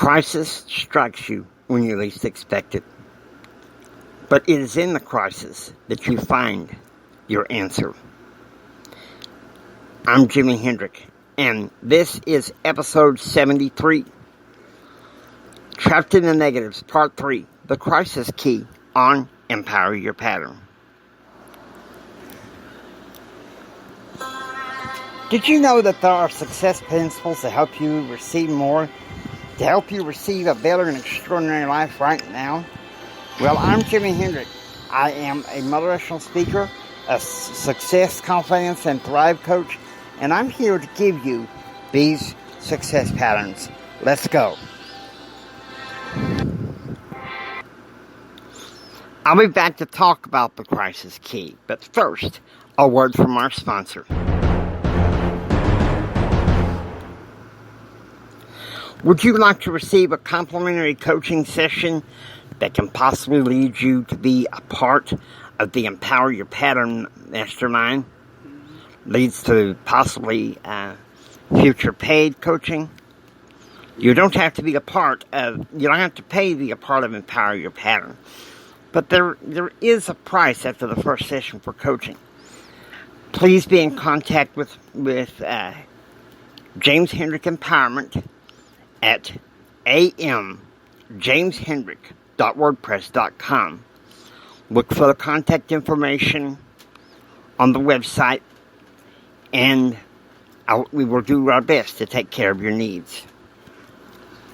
Crisis strikes you when you least expect it. But it is in the crisis that you find your answer. I'm Jimi Hendrick, and this is episode 73. Trapped in the Negatives, part 3, The Crisis Key on Empower Your Pattern. Did you know that there are success principles to help you receive more? To help you receive a better and extraordinary life right now? Well, I'm Jimi Hendrick. I am a motivational speaker, a success, confidence, and thrive coach, and I'm here to give you these success patterns. Let's go. I'll be back to talk about the crisis key, but first, a word from our sponsor. Would you like to receive a complimentary coaching session that can possibly lead you to be a part of the Empower Your Pattern Mastermind? Leads to possibly future paid coaching? You don't have to be a part of, you don't have to pay to be a part of Empower Your Pattern. But there is a price after the first session for coaching. Please be in contact with James Hendrick Empowerment at amjameshendrick.wordpress.com. Look for the contact information on the website, and we will do our best to take care of your needs.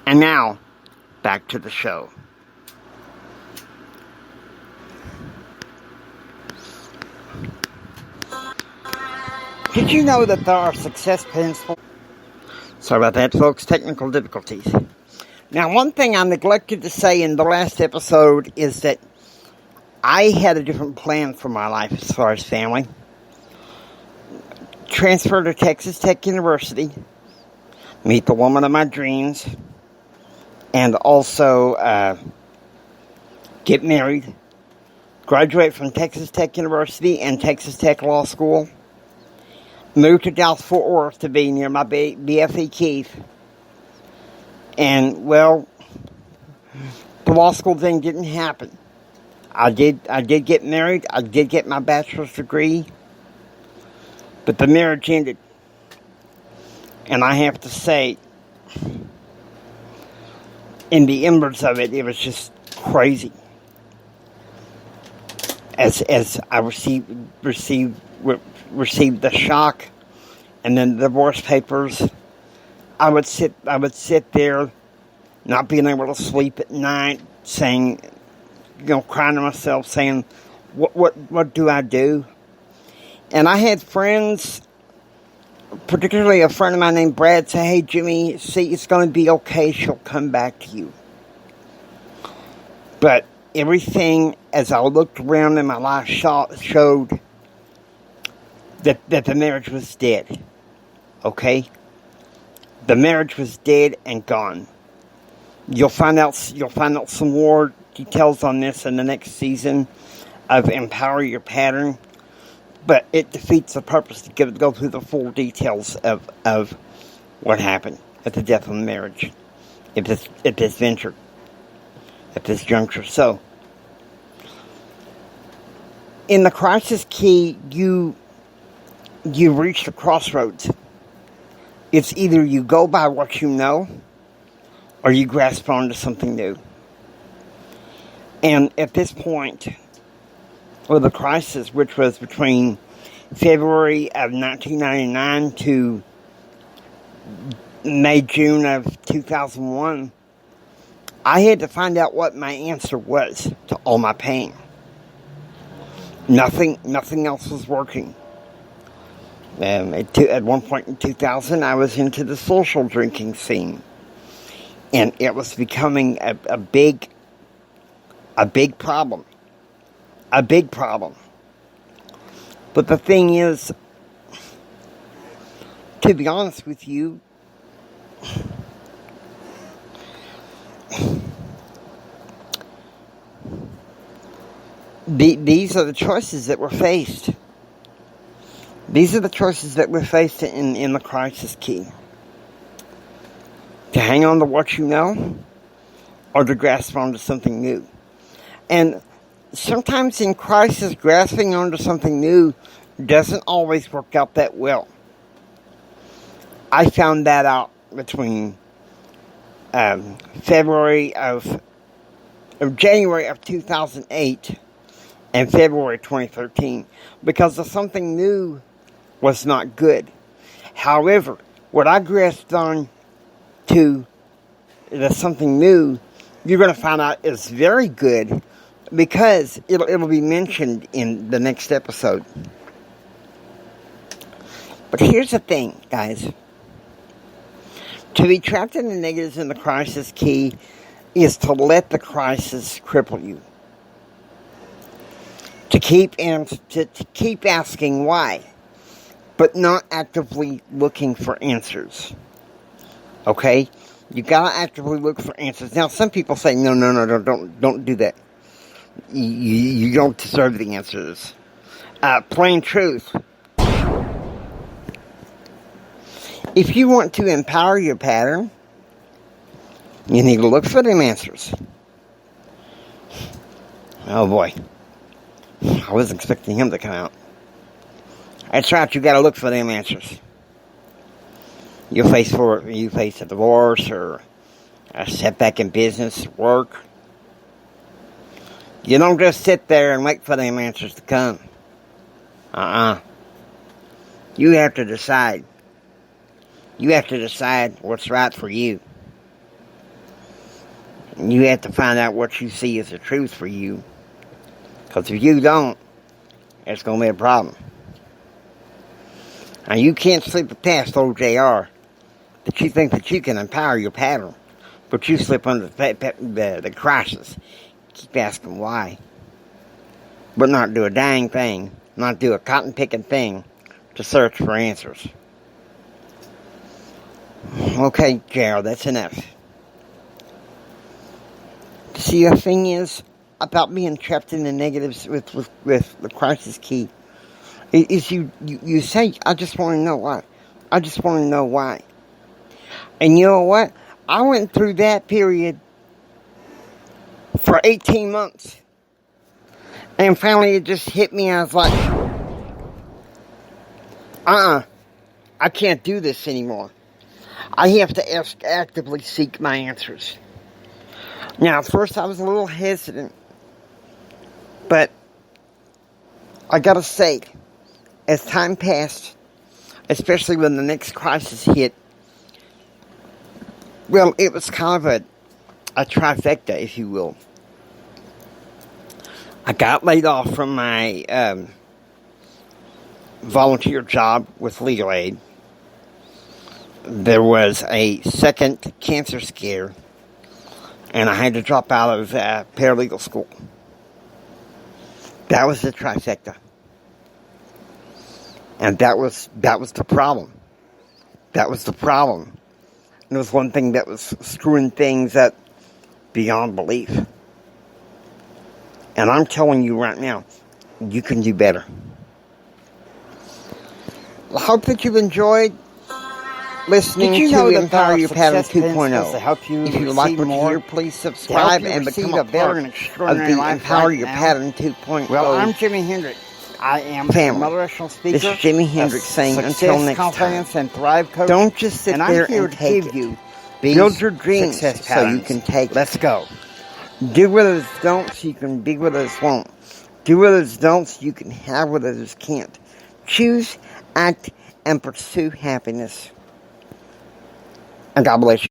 And now, back to the show. Did you know that there are success principles? Sorry about that, folks. Technical difficulties. Now, one thing I neglected to say in the last episode is that I had a different plan for my life as far as family. Transfer to Texas Tech University, meet the woman of my dreams, and also get married, graduate from Texas Tech University and Texas Tech Law School, moved to Dallas-Fort Worth to be near my BFE Keith. And, well, the law school thing didn't happen. I did get married. I did get my bachelor's degree. But the marriage ended. And I have to say, in the embers of it, it was just crazy. As I received the shock and then the divorce papers, I would sit there, not being able to sleep at night, saying, crying to myself, saying, what do I do? And I had friends, particularly a friend of mine named Brad, say, hey, Jimmy, see, it's going to be okay, she'll come back to you. But everything, as I looked around in my life, showed that the marriage was dead. Okay? The marriage was dead and gone. You'll find out some more details on this in the next season of Empower Your Pattern. But it defeats the purpose to go through the full details of what happened at the death of the marriage, at this venture, at this juncture. So, in the crisis key, you reach the crossroads. It's either you go by what you know, or you grasp onto something new. And at this point, with the crisis, which was between February of 1999 to May, June of 2001, I had to find out what my answer was to all my pain. Nothing else was working. At one point in 2000, I was into the social drinking scene. And it was becoming a big problem. A big problem. But the thing is, to be honest with you, these are the choices that were faced. These are the choices that we're faced in the crisis key. To hang on to what you know, or to grasp onto something new. And sometimes in crisis, grasping onto something new doesn't always work out that well. I found that out between January of 2008 and February 2013, because the something new was not good. However, what I grasped on to the something new, you're going to find out is very good, because it'll be mentioned in the next episode. But here's the thing, guys. To be trapped in the negatives in the crisis key is to let the crisis cripple you. To keep asking why, but not actively looking for answers. Okay? You gotta actively look for answers. Now, some people say, no, don't do that. You don't deserve the answers. Plain truth. If you want to empower your pattern, you need to look for them answers. Oh boy. I wasn't expecting him to come out. That's right, you gotta look for them answers. You face a divorce or a setback in business, work. You don't just sit there and wait for them answers to come. You have to decide. You have to decide what's right for you. You have to find out what you see as the truth for you. Because if you don't, it's going to be a problem. Now, you can't slip past old JR that you think that you can empower your pattern, but you slip under the crisis. Keep asking why. But not do a dang thing, not do a cotton-picking thing to search for answers. Okay, Gerald, that's enough. See, the thing is about being trapped in the negatives with the crisis key is you say, I just want to know why. I just want to know why. And you know what? I went through that period for 18 months. And finally it just hit me. I was like, I can't do this anymore. I have to actively seek my answers. Now, at first I was a little hesitant, but I gotta say, as time passed, especially when the next crisis hit, well, it was kind of a trifecta, if you will. I got laid off from my volunteer job with Legal Aid. There was a second cancer scare, and I had to drop out of paralegal school. That was the trifecta. And that was the problem. That was the problem. And it was one thing that was screwing things up beyond belief. And I'm telling you right now, you can do better. I hope that you've enjoyed listening to Empower Your Pattern 2.0. To help you if you like what you hear, please subscribe and become a part of the Empower Your Pattern 2.0. Well, I'm Jimi Hendrix. I am a motivational speaker. This is Jimi Hendrix saying, until next time, and Thrive Coach. Don't just sit there and take it. Build your dreams so you can take it. Let's go. Do what others don't so you can be what others won't. Do what others don't so you can have what others can't. Choose, act, and pursue happiness. And God bless you.